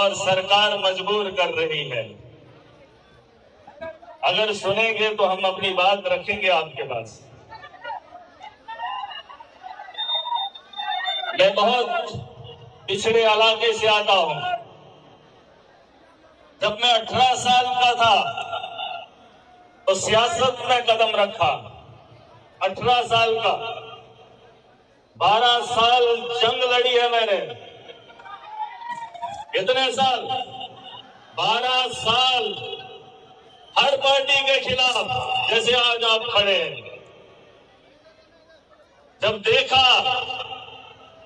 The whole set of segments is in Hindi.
और सरकार मजबूर कर रही है। अगर सुनेंगे तो हम अपनी बात रखेंगे आपके पास। मैं बहुत पिछड़े इलाके से आता हूं। जब मैं 18 साल का था तो सियासत में कदम रखा। 18 साल का, 12 साल जंग लड़ी है मैंने। कितने साल? 12 साल हर पार्टी के खिलाफ, जैसे आज आप खड़े हैं। जब देखा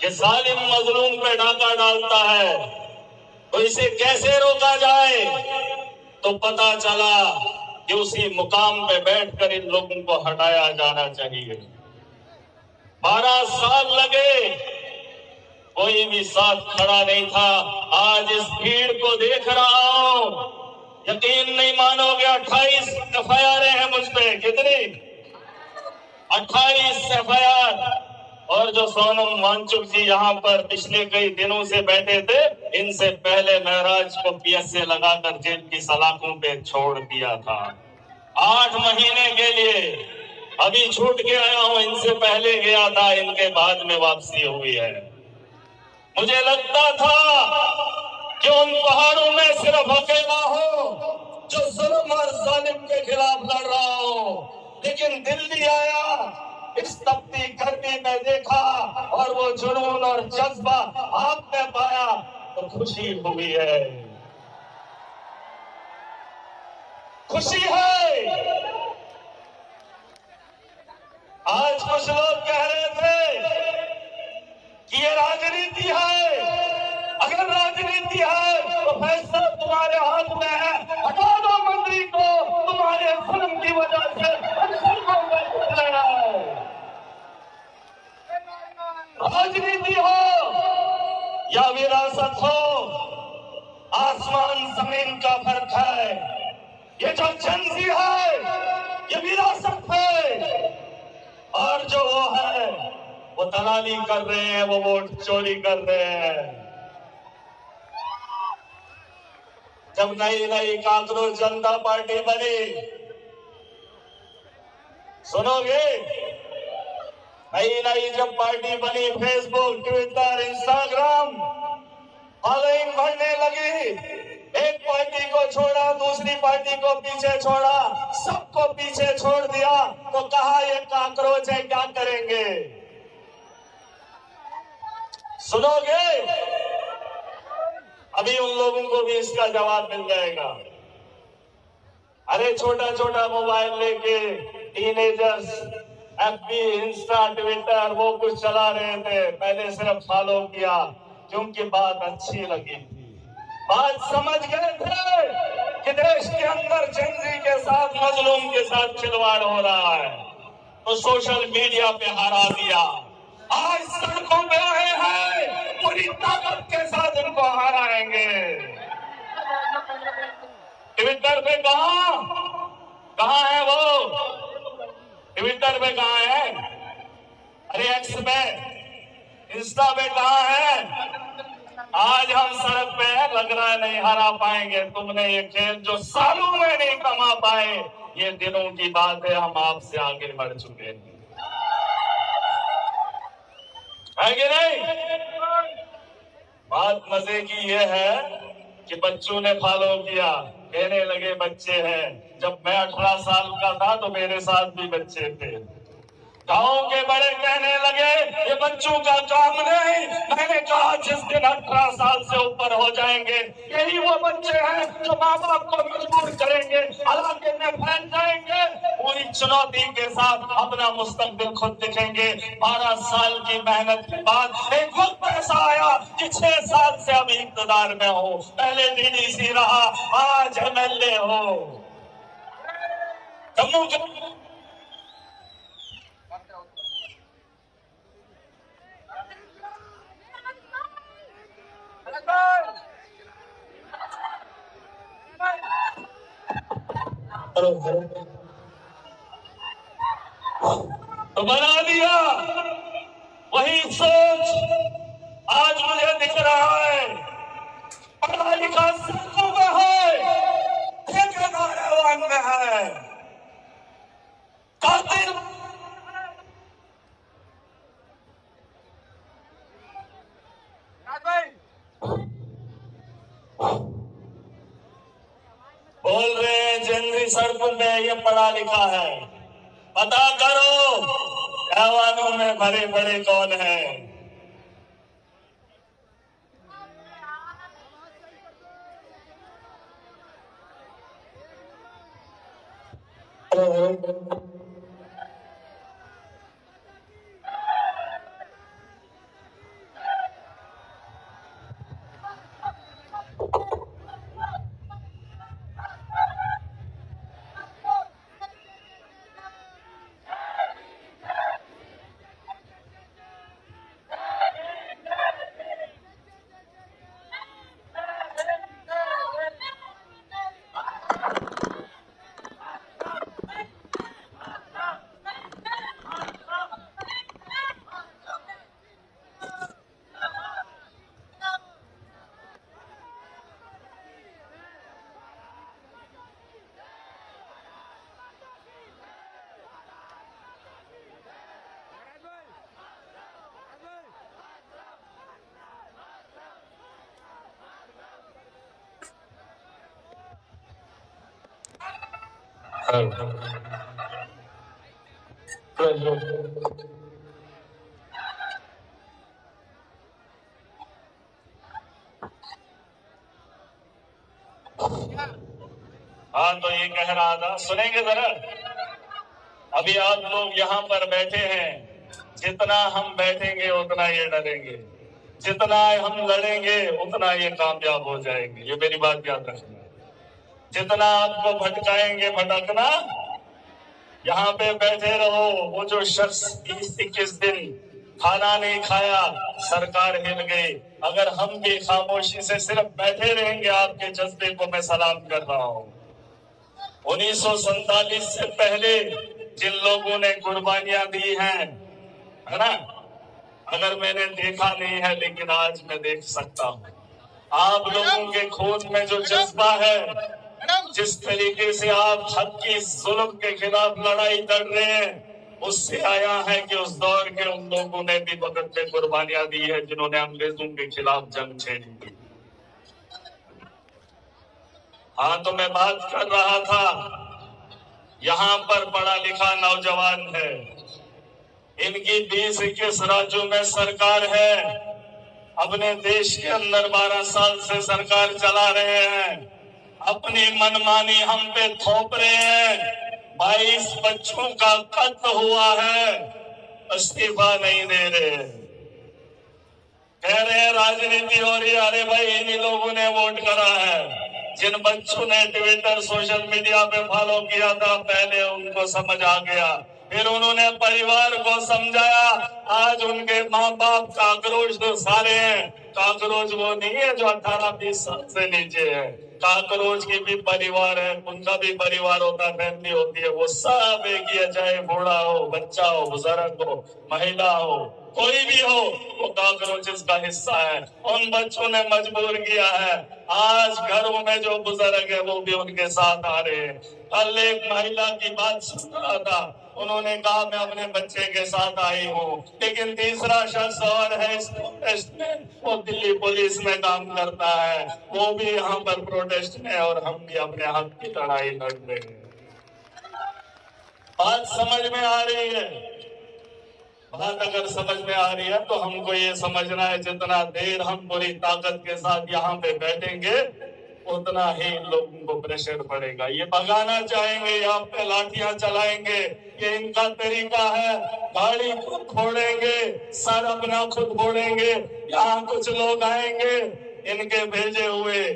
कि जालिम मजलूम पे डाका डालता है तो इसे कैसे रोका जाए, तो पता चला कि उसी मुकाम पे बैठकर इन लोगों को हटाया जाना चाहिए। 12 साल लगे, कोई भी साथ खड़ा नहीं था। आज इस भीड़ को देख रहा हूं, यकीन नहीं मानोगे, 28 एफआईआर हैं मुझ पे। कितनी? 28 एफआईआर। और जो सोनम वांगचुक जी यहाँ पर पिछले कई दिनों से बैठे थे, इनसे पहले महराज को पीएसए लगाकर जेल की सलाखों पे छोड़ दिया था 8 महीने के लिए। अभी छूट के आया हूं, इनसे पहले गया था, इनके बाद में वापसी हुई है। मुझे लगता था कि उन पहाड़ों में सिर्फ अकेला हो जो जुल्म और जालिम के खिलाफ लड़ रहा हो, लेकिन दिल्ली आया, इस तपती गर्मी में देखा और वो जुनून और जज्बा आप में पाया तो खुशी हुई है। खुशी है। आज कुछ लोग कह रहे थे कि ये राजनीति है। अगर राजनीति है तो फैसला तुम्हारे हाथ में है। हटा दो मंत्री को, तुम्हारे जुल्म की वजह से राजनीति हो या विरासत हो, आसमान जमीन का फर्क है। ये जो जनजी है ये विरासत है, और जो वो है वो दलाली कर रहे हैं, वो वोट चोरी कर रहे हैं। जब नई नई कांग्रेस जनता पार्टी बनी, सुनोगे, नई नई जब पार्टी बनी, फेसबुक, ट्विटर, इंस्टाग्राम फॉलोइंग बढ़ने लगी। एक पार्टी को छोड़ा, दूसरी पार्टी को पीछे छोड़ा, सबको पीछे छोड़ दिया, तो कहा ये कांग्रेस है, क्या करेंगे? सुनोगे, अभी उन लोगों को भी इसका जवाब मिल जाएगा। अरे छोटा छोटा मोबाइल लेके टीनेजर्स एफबी, इंस्टा, ट्विटर वो कुछ चला रहे थे। पहले सिर्फ फॉलो किया क्योंकि बात अच्छी लगी थी। बात समझ गए थे कि देश के अंदर जनजी के साथ, मजलूम के साथ खिलवाड़ हो रहा है, तो सोशल मीडिया पे हरा दिया। आज सड़कों पे आए हैं, पूरी ताकत के साथ उनको हराएंगे। ट्विटर पे कहां है वो? ट्विटर पे कहां है? अरे एक्स पे, इंस्टा पे कहां है? आज हम सड़क पे है, लग रहा है नहीं हरा पाएंगे। तुमने ये खेल जो सालों में नहीं कमा पाए, ये दिनों की बात है, हम आपसे आगे बढ़ चुके हैं, है कि नहीं? बात मजे की ये है कि बच्चों ने फॉलो किया, कहने लगे बच्चे हैं। जब मैं 18 साल का था तो मेरे साथ भी बच्चे थे। गांव के बड़े कहने लगे ये बच्चों का काम नहीं। मैंने कहा जिस दिन 18 साल से ऊपर हो जाएंगे, यही वो बच्चे हैं जो माँ बाप को मजबूर करेंगे, इलाके में फैल जाएंगे, पूरी चुनौती के साथ अपना मुस्तकबिल खुद दिखेंगे। 12 साल की मेहनत के बाद एक वक्त ऐसा आया कि 6 साल से अब इक़्तिदार में हो। पहले डीडीसी रहा, आज एमएलए हो। जम्मू तो बना दिया वही सोच आज मुझे दिख रहा है। पढ़ा लिखा सड़कों पे ये पढ़ा लिखा है। पता करो जवानों में भरे भरे कौन है। हाँ, तो ये कह रहा था, सुनेंगे जरा। अभी आप लोग यहाँ पर बैठे हैं, जितना हम बैठेंगे उतना ये डरेंगे, जितना हम लड़ेंगे उतना ये कामयाब हो जाएंगे। ये मेरी बात याद रखना। जितना आपको भटकाएंगे भटकना, यहाँ पे बैठे रहो। वो जो शख्स 20-21 दिन खाना नहीं खाया, सरकार हिल गई। अगर हम भी खामोशी से सिर्फ बैठे रहेंगे, आपके जज्बे को मैं सलाम कर रहा हूँ। 1947 से पहले जिन लोगों ने कुर्बानियां दी हैं, है ना, अगर मैंने देखा नहीं है लेकिन आज मैं देख सकता हूँ। आप लोगों के खून में जो जज्बा है, जिस तरीके से आप हक की जुल्म के खिलाफ लड़ाई लड़ रहे हैं, उससे आया है कि उस दौर के उन लोगों ने भी वक्त में कुर्बानियां दी है जिन्होंने अंग्रेजों के खिलाफ जंग छेड़ी थी। हाँ, तो मैं बात कर रहा था, यहाँ पर पढ़ा लिखा नौजवान है, इनकी 20-21 राज्यों में सरकार है, अपने देश के अंदर 12 साल से सरकार चला रहे हैं, अपनी मनमानी हम पे थोप रहे हैं। 22 बच्चों का कत्ल हुआ है, इस्तीफा नहीं दे रहे, कह रहे हैं राजनीति हो रही है। अरे भाई, इन्हीं लोगों ने वोट करा है। जिन बच्चों ने ट्विटर सोशल मीडिया पे फॉलो किया था, पहले उनको समझ आ गया, फिर उन्होंने परिवार को समझाया। आज उनके माँ बाप काकरोच तो सारे हैं, काकरोच वो नहीं है जो 18-20 साल से नीचे है। काकरोच की भी परिवार है, उनका भी परिवार होता है, फैमिली होती है। वो सब एक ही है, चाहे बूढ़ा हो, बच्चा हो, बुजुर्ग हो, महिला हो, कोई भी हो, वो काकरोचेस का हिस्सा है। उन बच्चों ने मजबूर किया है। आज घरों में जो बुजुर्ग है वो भी उनके साथ आ रहे हैं। कल एक महिला की बात सुन रहा था, उन्होंने कहा मैं अपने बच्चे के साथ आई हूँ, लेकिन तीसरा शख्स और है इस प्रोटेस्ट में, वो दिल्ली पुलिस में काम करता है, वो भी यहाँ पर प्रोटेस्ट में, और हम भी अपने हक की लड़ाई लड़ रहे हैं। बात समझ में आ रही है? बात अगर समझ में आ रही है तो हमको ये समझना है, जितना देर हम पूरी ताकत के साथ यहाँ पे बैठेंगे, उतना ही लोगों को प्रेशर पड़ेगा। ये भगाना चाहेंगे, यहाँ पे लाठियां चलाएंगे, ये इनका तरीका है। गाड़ी खुद फोड़ेंगे, सर अपना खुद फोड़ेंगे। यहाँ कुछ लोग आएंगे, इनके भेजे हुए,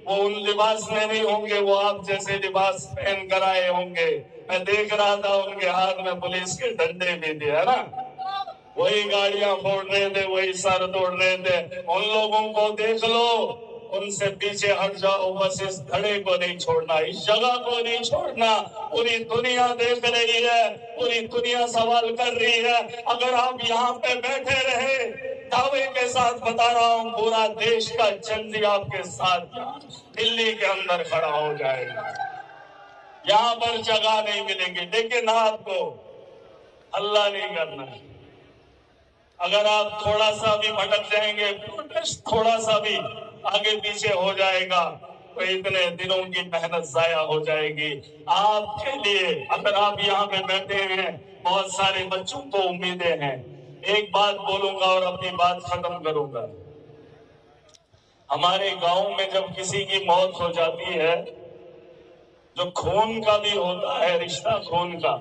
वो उन लिबास में नहीं होंगे, वो आप जैसे लिबास पहन कर आए होंगे। मैं देख रहा था उनके हाथ में पुलिस के डंडे भी थे, है ना, वही गाड़ियां फोड़ रहे थे, वही सर तोड़ रहे थे। उन लोगों को देख लो, उनसे पीछे हट जाओ, बस इस धड़े को नहीं छोड़ना, इस जगह को नहीं छोड़ना। पूरी दुनिया देख रही है, पूरी दुनिया सवाल कर रही है। अगर आप यहाँ पे बैठे रहे, दावे के साथ बता रहा हूँ, पूरा देश का चंदी आपके साथ दिल्ली के अंदर खड़ा हो जाएगा। यहाँ पर जगह नहीं मिलेगी, लेकिन आपको हल्ला नहीं करना है। अगर आप थोड़ा सा भी भटक जाएंगे, प्रोटेस्ट थोड़ा सा भी आगे पीछे हो जाएगा, तो इतने दिनों की मेहनत जाया हो जाएगी। आपके लिए अगर आप यहाँ पे बैठे हैं, बहुत सारे बच्चों को उम्मीदें हैं। एक बात बोलूंगा और अपनी बात खत्म करूंगा। हमारे गांव में जब किसी की मौत हो जाती है, जो खून का भी होता है, रिश्ता खून का,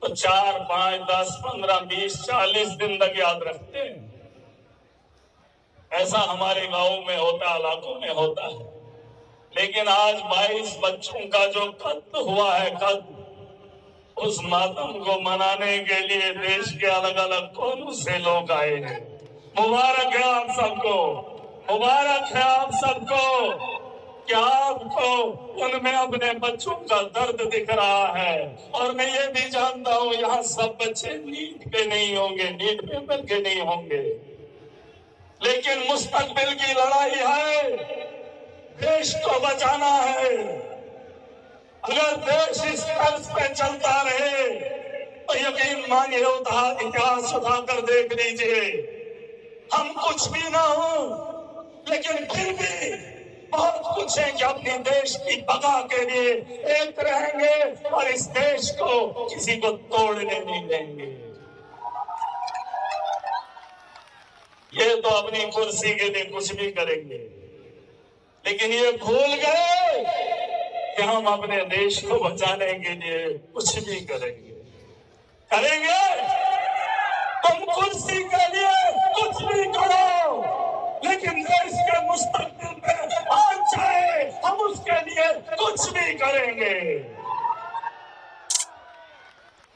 तो 4, 5, 10, 15, 20, 40 दिन तक याद रखते हैं। ऐसा हमारे गांव में होता, इलाकों में होता है। लेकिन आज 22 बच्चों का जो कत्ल हुआ है, कत्ल, उस मातम को मनाने के लिए देश के अलग अलग कोनों से लोग आए हैं। मुबारक है आप सबको, मुबारक है आप सबको कि आपको उनमें अपने बच्चों का दर्द दिख रहा है। और मैं ये भी जानता हूँ यहाँ सब बच्चे नीट पे नहीं होंगे, नीट पेपर के नहीं होंगे, लेकिन मुस्तकबिल की लड़ाई है, देश को बचाना है। अगर देश इस तर्ज पे चलता रहे तो यकीन मानिए इतिहास उठाकर देख लीजिए, हम कुछ भी ना हो लेकिन फिर भी बहुत कुछ है कि अपने देश की बका के लिए एक रहेंगे और इस देश को किसी को तोड़ने नहीं देंगे। ये तो अपनी कुर्सी के लिए कुछ भी करेंगे, लेकिन ये भूल गए कि हम अपने देश को बचाने के लिए कुछ भी करेंगे। करेंगे? तुम कुर्सी के लिए कुछ भी करो, लेकिन देश के मुस्तकबिल में आज चाहे हम उसके लिए कुछ भी करेंगे।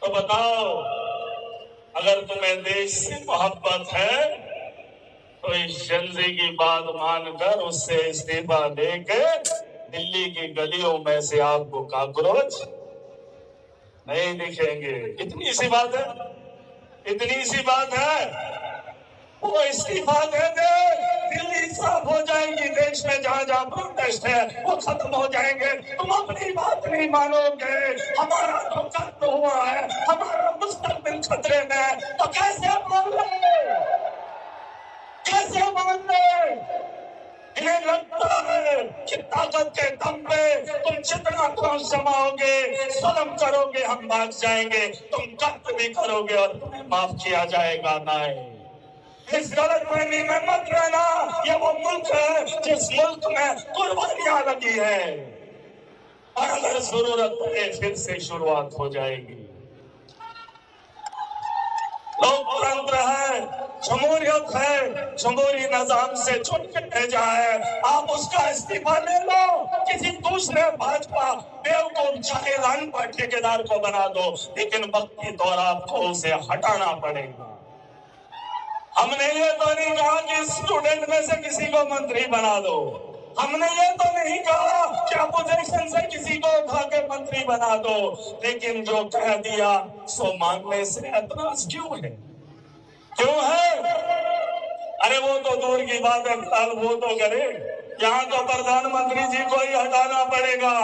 तो बताओ, अगर तुम्हें देश से मोहब्बत है तो इस जल्दी की बात मानकर उससे इस्तीफा देके दिल्ली की गलियों में से आपको कॉकरोच नहीं दिखेंगे। इतनी सी बात है, इतनी सी बात है। वो इस्तीफा दे दे, दिल्ली साफ हो जाएगी। देश में जहाँ जहाँ प्रोटेस्ट है वो खत्म हो जाएंगे। तुम अपनी बात नहीं मानोगे। हमारा जो कत्ल हुआ है, हमारा मुस्तकबिल खतरे में है, तो कैसे मान ले, कैसे मान ले? इन्हें लगता है कि ताकत के दम पे तुम जितना क्रोध जमाओगे, जुल्म करोगे, हम भाग जाएंगे। तुम कत्ल भी करोगे और तुम्हें माफ किया जाएगा। नहीं, इस गलतफहमी में मत रहना। ये वो मुल्क है जिस मुल्क में कुर्बानियां लगी है, और अगर जरूरत पड़े फिर से शुरुआत हो जाएगी। लोकतंत्र है, जमहूरियत है, जमहूरी निजाम से चुन के भेजा है। आप उसका इस्तीफा ले लो, किसी दूसरे भाजपा बेवकूफ जाहिरान पर ठेकेदार को बना दो, लेकिन वक्ती तौर आपको उसे हटाना पड़ेगा। हमने ये तो नहीं कहा कि स्टूडेंट में से किसी को मंत्री बना दो, हमने ये तो नहीं कहा कि अपोजिशन से किसी को उठा के मंत्री बना दो, लेकिन जो कह दिया सो मानने से एतराज क्यों है? क्यों है? अरे वो तो दूर की बात है, फिलहाल वो तो करे। यहाँ तो प्रधानमंत्री जी को ही हटाना पड़ेगा।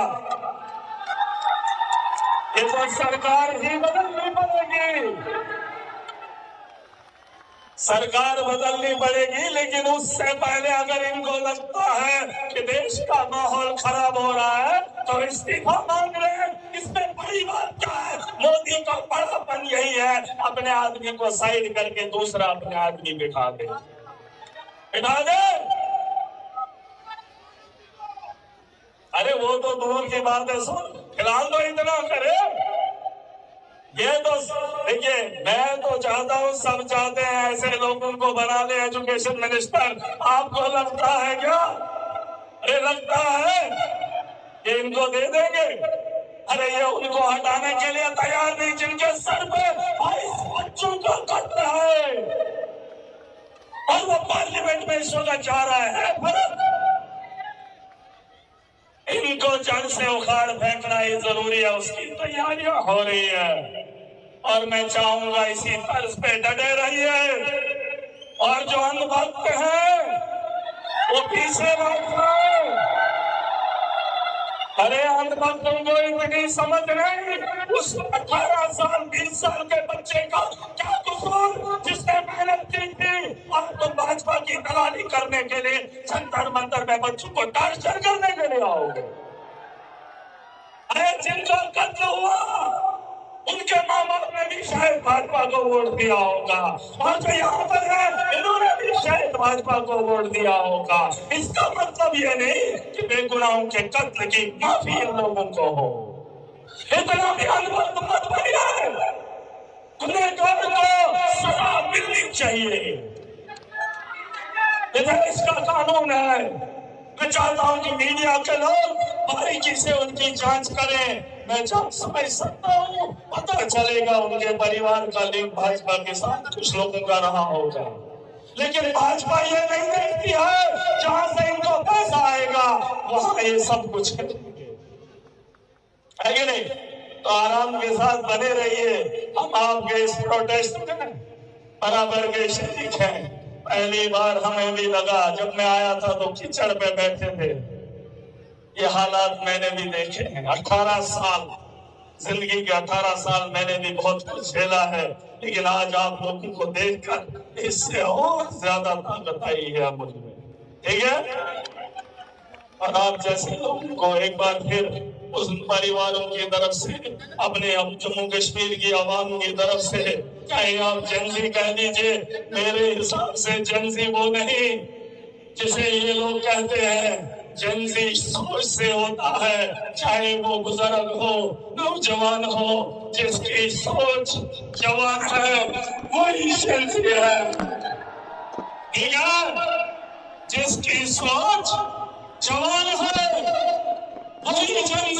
ये तो सरकार ही बदलनी पड़ेगी, सरकार बदलनी पड़ेगी। लेकिन उससे पहले अगर इनको लगता है कि देश का माहौल खराब हो रहा है तो इस्तीफा मांग रहे हैं, इसमें बड़ी बात क्या है? मोदी का बड़ापन यही है, अपने आदमी को साइड करके दूसरा अपने आदमी बिठा दे, बिठा दे। अरे वो तो दूर की बात है, सुन, फिलहाल तो इतना करे। ये तो देखिए, मैं तो चाहता हूँ, सब चाहते हैं ऐसे लोगों को बना दे एजुकेशन मिनिस्टर। आपको लगता है क्या? अरे लगता है कि इनको दे देंगे? अरे ये उनको हटाने के लिए तैयार नहीं, जिनके सर पे 22 बच्चों का कत्ल है और वो पार्लियामेंट में इस वक्त जा रहा है। फर्क इनको जड़ से उखाड़ फेंकना ही जरूरी है, उसकी तैयारियां हो रही है। और मैं चाहूंगा इसी तर्ज पे डटे रहिए, और जो अंधभक्त हैं वो पीछे मत रहो। अरे अंधभक्तों को इतनी समझ नहीं, उस 18 साल 20 साल के बच्चे का क्या कसूर जिसने मेहनत की थी, और तुम भाजपा की दलाली करने के लिए जंतर मंतर में बच्चों को टार्चर करने अरे जिनका कत्ल हुआ उनके माँ बाप ने भी शायद भाजपा को वोट दिया होगा, और जो यहाँ पर है इन्होंने भी शायद भाजपा को वोट दिया होगा। इसका मतलब ये नहीं कि बेगुनाहों के कत्ल की माफी इन लोगों को हो। इतना भी अनबल मत बनिए, गुनहगार को सजा मिलनी चाहिए। इधर इसका कानून है। मैं चाहता हूं कि मीडिया के लोग बारीकी से उनकी जांच करें। मैं जब समझ सकता हूं पता चलेगा उनके परिवार का लिंक भाजपा के साथ कुछ लोगों का रहा होगा, लेकिन भाजपा ये नहीं देखती है जहां से इनको पैसा आएगा वहां ये सब कुछ करेंगे, है कि नहीं? तो आराम के साथ बने रहिए। हम आपके इस प्रोटेस्ट में बराबर के शरीक हैं। पहली बार हमें भी लगा, जब मैं आया था तो कीचड़ पे बैठे थे। ये हालात मैंने भी देखे हैं। 18 साल जिंदगी के 18 साल मैंने भी बहुत कुछ झेला है, लेकिन आज आप लोगों को देखकर इससे और ज्यादा ताकत आई है मुझ में, ठीक है? और आप जैसे लोगों को एक बार फिर उस परिवारों की तरफ से, अपने जम्मू कश्मीर की आवाम की तरफ से, चाहे आप जेंजी कह दीजिए, मेरे हिसाब से जेंजी वो नहीं जिसे ये लोग कहते हैं। जेंजी सोच से होता है, चाहे वो बुजुर्ग हो, नौजवान हो, जिसकी सोच जवान है वही जेंजी है, ठीक है? जिसकी सोच जवान है वही जेंजी